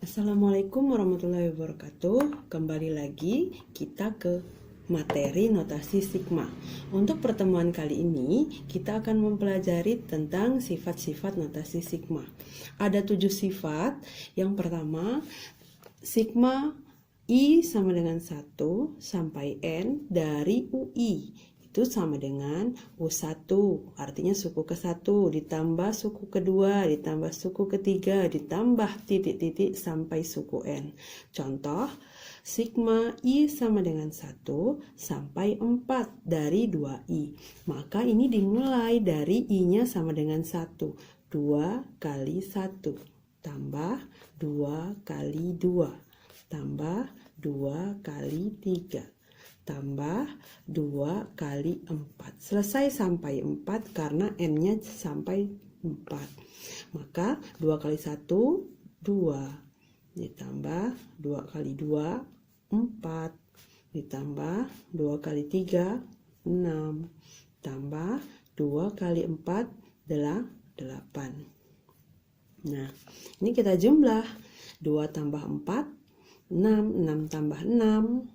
Assalamualaikum warahmatullahi wabarakatuh. Kembali lagi kita ke materi notasi sigma. Untuk pertemuan kali ini kita akan mempelajari tentang sifat-sifat notasi sigma. Ada 7 sifat. Yang pertama, sigma I sama dengan 1 sampai N dari UI. Itu sama dengan U1, artinya suku ke-1 ditambah suku kedua, ditambah suku ketiga, ditambah titik-titik sampai suku N. Contoh, sigma I sama dengan 1 sampai 4 dari 2I. Maka ini dimulai dari I-nya sama dengan 1. 2 kali 1 tambah 2 kali 2 tambah 2 kali 3 tambah 2 kali 4. Selesai sampai 4 karena N-nya sampai 4. Maka 2 kali 1, 2. Ditambah 2 kali 2, 4. Ditambah 2 kali 3, 6. Tambah 2 kali 4 adalah 8. Nah, ini kita jumlah. 2 tambah 4, 6. 6 tambah 6,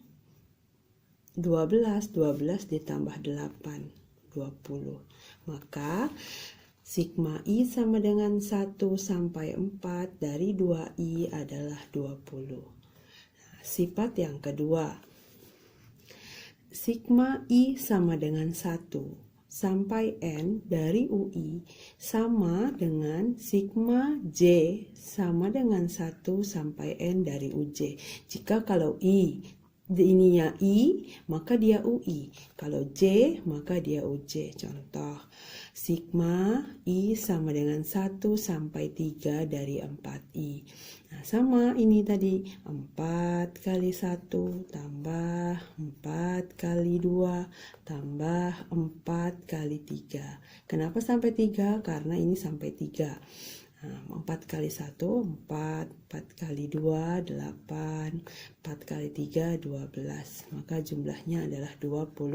12 ditambah 8, 20. Maka sigma I sama dengan 1 sampai 4 dari 2I adalah 20. Nah, sifat yang kedua, sigma I sama dengan 1 sampai N dari UI sama dengan sigma J sama dengan 1 sampai N dari UJ. Jika kalau ininya I, maka dia UI. Kalau J, maka dia UJ. Contoh, sigma I sama dengan 1 sampai 3 dari 4I. Nah, sama ini tadi, 4 kali 1 tambah 4 kali 2 tambah 4 kali 3. Kenapa sampai 3? Karena ini sampai 3. 4 kali 1, 4, 4 kali 2, 8, 4 kali 3, 12. Maka jumlahnya adalah 24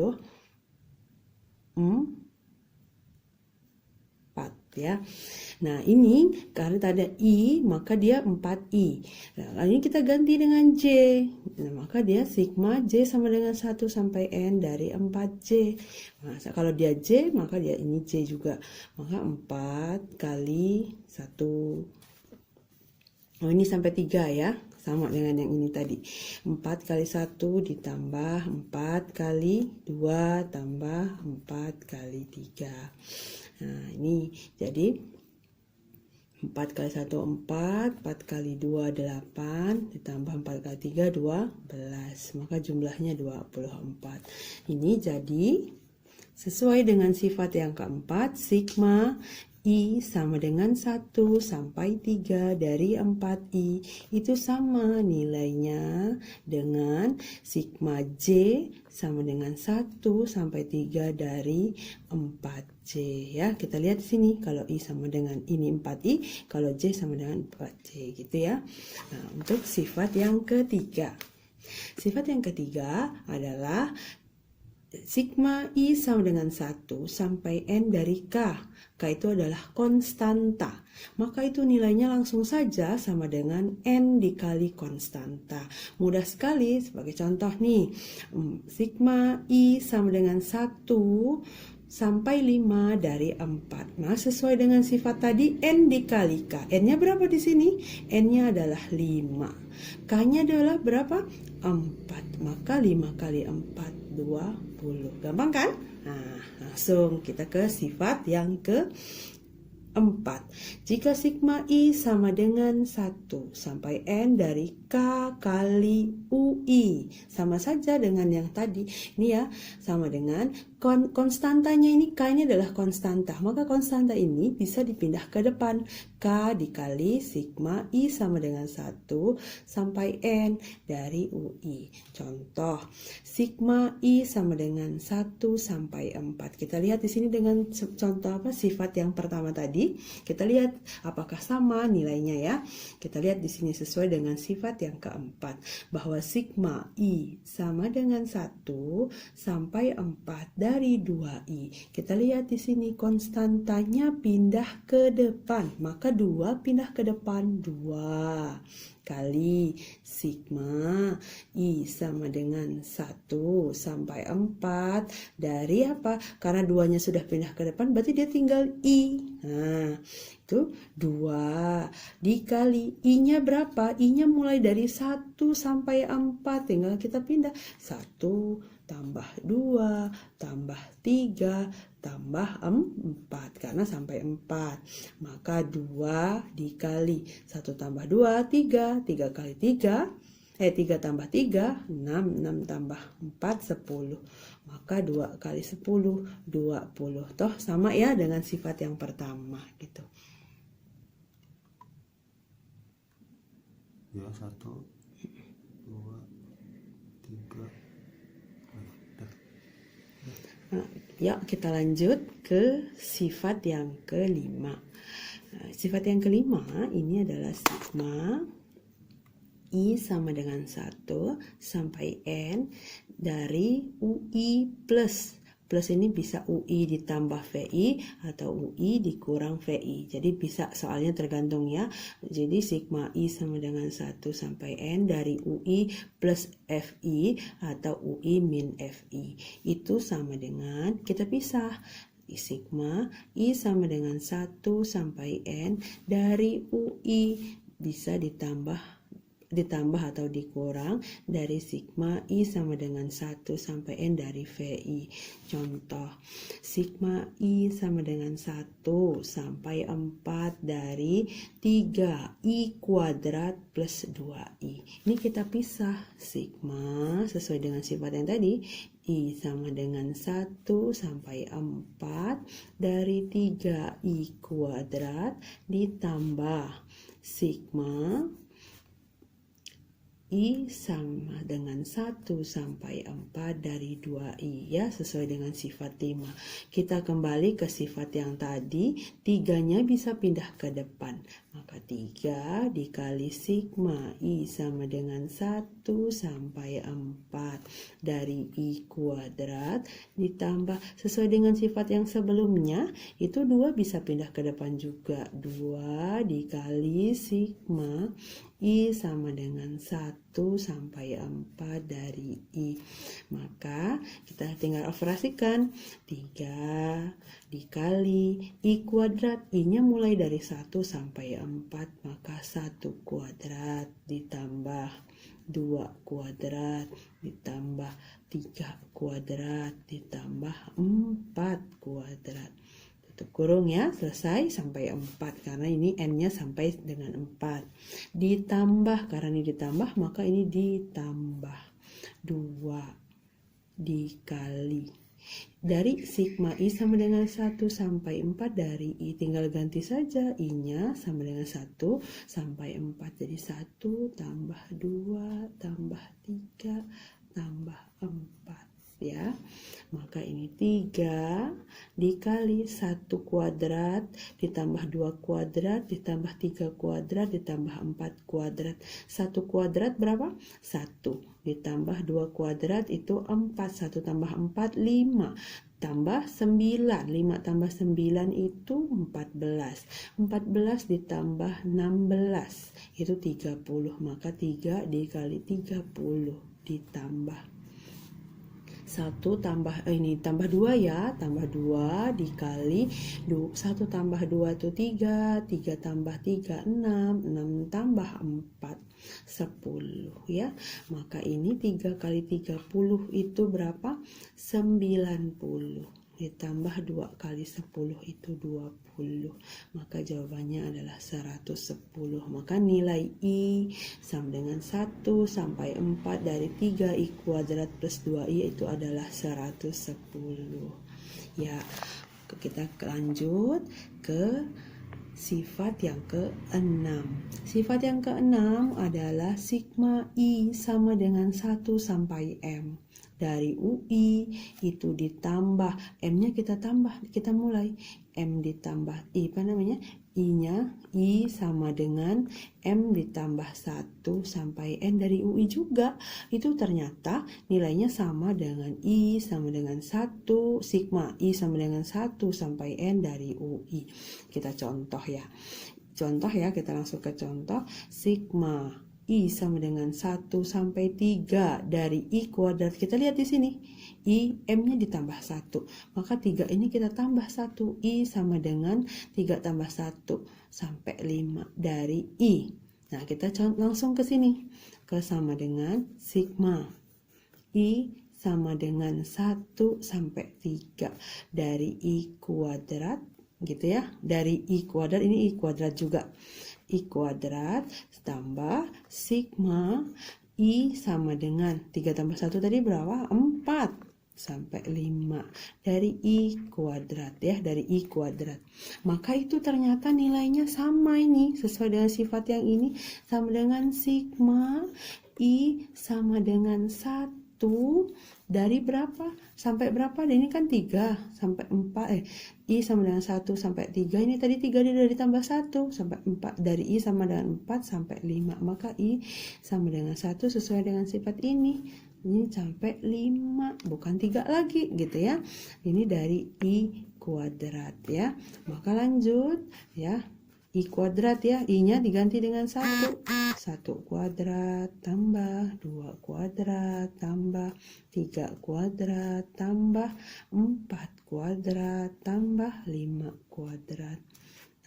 ya. Nah, ini karena ada I, maka dia 4I. Nah, ini kita ganti dengan J. Nah, maka dia sigma J sama dengan 1 sampai N dari 4J. Nah, kalau dia J, maka dia ini J juga. Maka 4 kali 1. Oh, ini sampai 3 ya. Sama dengan yang ini tadi. 4 kali 1 ditambah 4 kali 2 tambah 4 kali 3. Nah, ini jadi 4 kali 1, 4, 4 kali 2, 8, ditambah 4 kali 3, 12. Maka jumlahnya 24. Ini jadi sesuai dengan sifat yang keempat, sigma I sama dengan 1 sampai 3 dari 4I. Itu sama nilainya dengan sigma J sama dengan 1 sampai 3 dari 4J ya. Kita lihat di sini kalau I sama dengan ini 4I, kalau J sama dengan 4J gitu ya. Nah, untuk sifat yang ketiga. Sifat yang ketiga adalah sigma I sama dengan 1 sampai N dari K. K itu adalah konstanta. Maka itu nilainya langsung saja sama dengan N dikali konstanta. Mudah sekali, sebagai contoh nih. Sigma I sama dengan 1 sampai 5 dari 4. Nah, sesuai dengan sifat tadi N dikali K. N-nya berapa di sini? N-nya adalah 5. K-nya adalah berapa? 4. Maka 5 kali 4, 20. Gampang kan? Nah, langsung kita ke sifat yang keempat. Jika sigma I sama dengan 1 sampai N dari K kali UI. Sama saja dengan yang tadi. Ini ya, sama dengan konstantanya ini, K-nya adalah konstanta. Maka konstanta ini bisa dipindah ke depan. K dikali sigma I sama dengan 1 sampai N dari UI. Contoh, sigma I sama dengan 1 sampai 4. Kita lihat di sini dengan contoh apa? Sifat yang pertama tadi. Kita lihat apakah sama nilainya ya. Kita lihat di sini sesuai dengan sifat yang keempat. Bahwa sigma I sama dengan 1 sampai 4 dari 2I. Kita lihat di sini konstantanya pindah ke depan. Maka maka 2 pindah ke depan, 2 kali sigma I sama dengan 1 sampai 4 dari apa? Karena 2-nya sudah pindah ke depan, berarti dia tinggal I. Nah, itu 2 dikali I-nya berapa? I-nya mulai dari 1 sampai 4, tinggal kita pindah. 1 tambah 2 tambah 3 tambah 4 karena sampai 4. Maka 2 dikali 1 tambah 2 3, 3 kali 3 3 tambah 3 6, 6 tambah 4 10. Maka 2 kali 10 20. Toh sama ya dengan sifat yang pertama gitu. Ya, 1 2 3. Nah, yuk kita lanjut ke sifat yang kelima. Nah, sifat yang kelima ini adalah sigma I sama dengan 1 sampai N dari UI plus. Plus ini bisa UI ditambah VI atau UI dikurang VI. Jadi bisa, soalnya tergantung ya. Jadi sigma I sama dengan 1 sampai N dari UI plus FI atau UI min FI. Itu sama dengan, kita pisah. Sigma I sama dengan 1 sampai N dari UI bisa ditambah atau dikurang dari sigma I sama dengan 1 sampai N dari VI. Contoh, sigma I sama dengan 1 sampai 4 dari 3I kuadrat plus 2I. Ini kita pisah. Sigma sesuai dengan sifat yang tadi, I sama dengan 1 sampai 4 dari 3I kuadrat ditambah sigma I sama dengan 1 sampai 4 dari 2I ya, sesuai dengan sifat 5. Kita kembali ke sifat yang tadi, 3-nya bisa pindah ke depan. Maka 3 dikali sigma I sama dengan 1 sampai 4 dari I kuadrat ditambah, sesuai dengan sifat yang sebelumnya, itu 2 bisa pindah ke depan juga. 2 dikali sigma I sama dengan 1 sampai 4 dari I. Maka kita tinggal operasikan. 3 dikali I kuadrat. I-nya mulai dari 1 sampai 4. Maka 1 kuadrat ditambah 2 kuadrat ditambah 3 kuadrat ditambah 4 kuadrat. Kurung ya, selesai sampai 4 karena ini N-nya sampai dengan 4. Ditambah, karena ini ditambah maka ini ditambah 2 dikali dari sigma I sama dengan 1 sampai 4 dari I, tinggal ganti saja I-nya sama dengan 1 sampai 4, jadi 1 tambah 2 tambah 3 tambah 4 ya. Maka ini 3 dikali 1 kuadrat ditambah 2 kuadrat ditambah 3 kuadrat ditambah 4 kuadrat. 1 kuadrat berapa? 1 ditambah 2 kuadrat itu 4. 1 tambah 4 5 tambah 9. 5 tambah 9 itu 14. 14 ditambah 16 itu 30. Maka 3 dikali 30 ditambah 1 tambah ini tambah 2 ya, tambah 2 dikali 1 tambah 2 itu 3, 3 tambah 3 6, 6 tambah 4 10 ya. Maka ini 3 kali 30 itu berapa? 90 ditambah 2 kali 10 itu 20. Maka jawabannya adalah 110. Maka nilai I sama dengan 1 sampai 4 dari 3I kuadrat plus 2I itu adalah 110. Ya, kita lanjut ke sifat yang ke-6. Sifat yang ke-6 adalah sigma I sama dengan 1 sampai M. Dari UI itu ditambah, M-nya kita tambah, kita mulai. M ditambah I, I-nya I sama dengan M ditambah 1 sampai N dari UI juga. Itu ternyata nilainya sama dengan I sama dengan 1, sigma I sama dengan 1 sampai N dari UI. Kita contoh ya. Contoh ya, kita langsung ke contoh. Sigma I sama dengan 1 sampai 3 dari I kuadrat. Kita lihat di sini. I, M-nya ditambah 1. Maka 3 ini kita tambah 1. I sama dengan 3 tambah 1 sampai 5 dari I. Nah, kita langsung ke sini. Ke sama dengan sigma I sama dengan 1 sampai 3 dari I kuadrat. Gitu ya. Dari I kuadrat, ini I kuadrat juga. I kuadrat tambah sigma I sama dengan 3 tambah 1 tadi berapa? 4 sampai 5 dari I kuadrat ya, dari I kuadrat. Maka itu ternyata nilainya sama ini, sesuai dengan sifat yang ini, sama dengan sigma I sama dengan 1 dari berapa sampai berapa? Dan ini kan 3 sampai 4 I sama dengan 1 sampai 3. Ini tadi 3 dia dari tambah 1 sampai 4. Dari I sama dengan 4 sampai 5. Maka I sama dengan 1 sesuai dengan sifat ini. Ini sampai 5, bukan 3 lagi gitu ya. Ini dari I kuadrat ya. Maka lanjut ya. I kuadrat ya, I-nya diganti dengan 1. 1 kuadrat tambah 2 kuadrat tambah 3 kuadrat tambah 4 kuadrat tambah 5 kuadrat.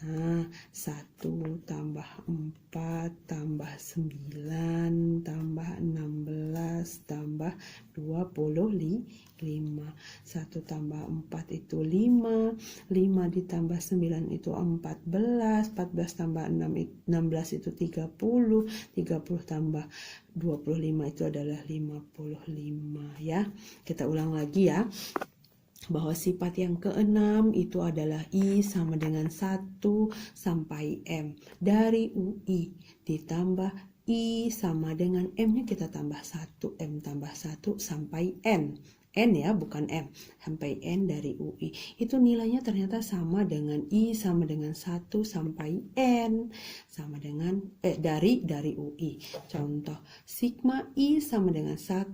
Nah, 1 tambah 4 tambah 9 tambah 16 tambah 25. 1 tambah 4 itu 5. 5 ditambah 9 itu 14. 14 tambah 16 itu 30. 30 tambah 25 itu adalah 55 ya. Kita ulang lagi ya. Bahwa sifat yang keenam itu adalah I sama dengan 1 sampai M dari UI ditambah I sama dengan M-nya kita tambah 1, M tambah 1 sampai N. N ya, bukan M. Sampai N dari UI. Itu nilainya ternyata sama dengan I sama dengan 1 sampai N. Sama dengan dari UI. Contoh, sigma I sama dengan 1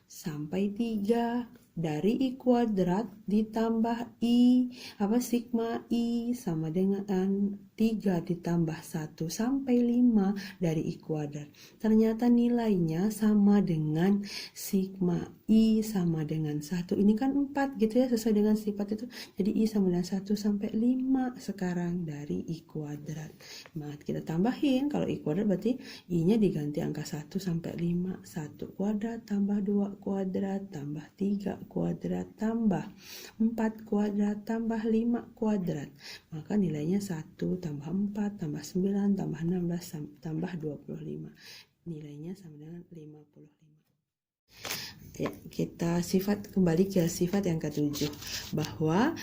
sampai 3 dari I kuadrat ditambah I sigma I sama dengan 3 ditambah 1 sampai 5 dari I kuadrat. Ternyata nilainya sama dengan sigma I sama dengan 1. Ini kan 4 gitu ya, sesuai dengan sifat itu. Jadi I sama dengan 1 sampai 5 sekarang dari I kuadrat. Nah, kita tambahin, kalau I kuadrat berarti I-nya diganti angka 1 sampai 5. 1 kuadrat tambah 2 kuadrat tambah 3 kuadrat tambah 4 kuadrat tambah 5 kuadrat. Maka nilainya 1 tambah 4 tambah 9 tambah 16 tambah 25. Nilainya sama dengan 55. Ya, kita kembali ke sifat yang ke-7 bahwa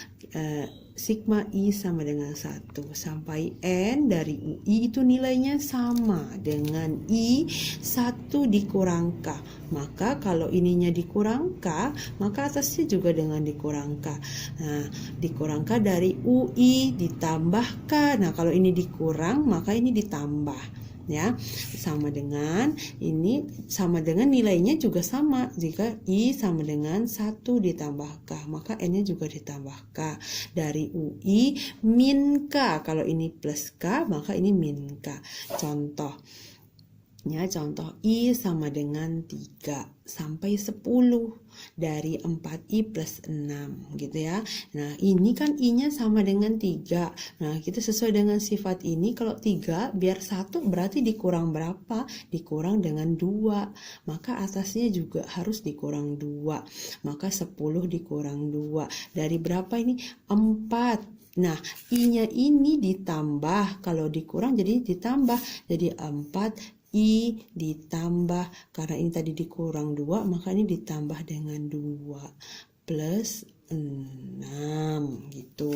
sigma I sama dengan 1 sampai N dari UI itu nilainya sama dengan I 1 dikurang K. Maka kalau ininya dikurang K, maka atasnya juga dengan dikurang K. Nah, dikurang K dari UI ditambah K. Nah, kalau ini dikurang, maka ini ditambah. Ya, sama dengan nilainya juga sama. Jika I sama dengan 1 ditambah K, maka N-nya juga ditambah K. Dari UI min K. Kalau ini plus K, maka ini min K. Contoh I sama dengan 3 sampai 10 dari 4I plus 6 gitu ya. Nah, ini kan I-nya sama dengan 3. Nah, kita sesuai dengan sifat ini, kalau 3 biar 1 berarti dikurang berapa? Dikurang dengan 2. Maka atasnya juga harus dikurang 2. Maka 10 dikurang 2. Dari berapa ini? 4. Nah, I-nya ini ditambah, kalau dikurang jadi ditambah. Jadi 4 I ditambah, karena ini tadi dikurang 2, maka ini ditambah dengan 2 plus 6 gitu.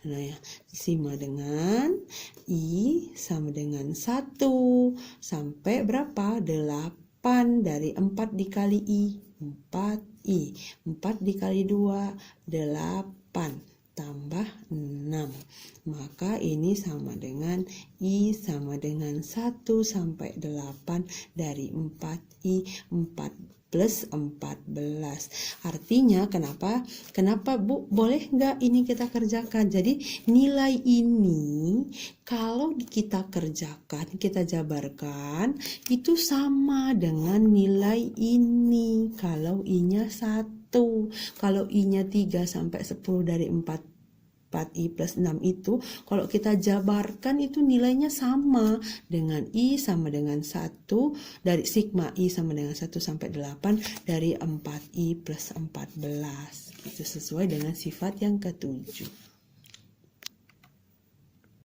Nah, ya, sama dengan I sama dengan 1 sampai berapa? 8 dari 4 dikali I, 4I. 4 dikali 2, 8 tambah 6. Maka ini sama dengan I sama dengan 1 sampai 8 dari 4I. 4 plus 14. Artinya kenapa Bu boleh nggak ini kita kerjakan? Jadi nilai ini kalau kita kerjakan, kita jabarkan itu sama dengan nilai ini kalau I-nya 1. Kalau I-nya 3 sampai 10 dari 4I plus 6 itu kalau kita jabarkan itu nilainya sama dengan I sama dengan 1 dari sigma I sama dengan 1 sampai 8 dari 4I plus 14 itu sesuai dengan sifat yang ketujuh.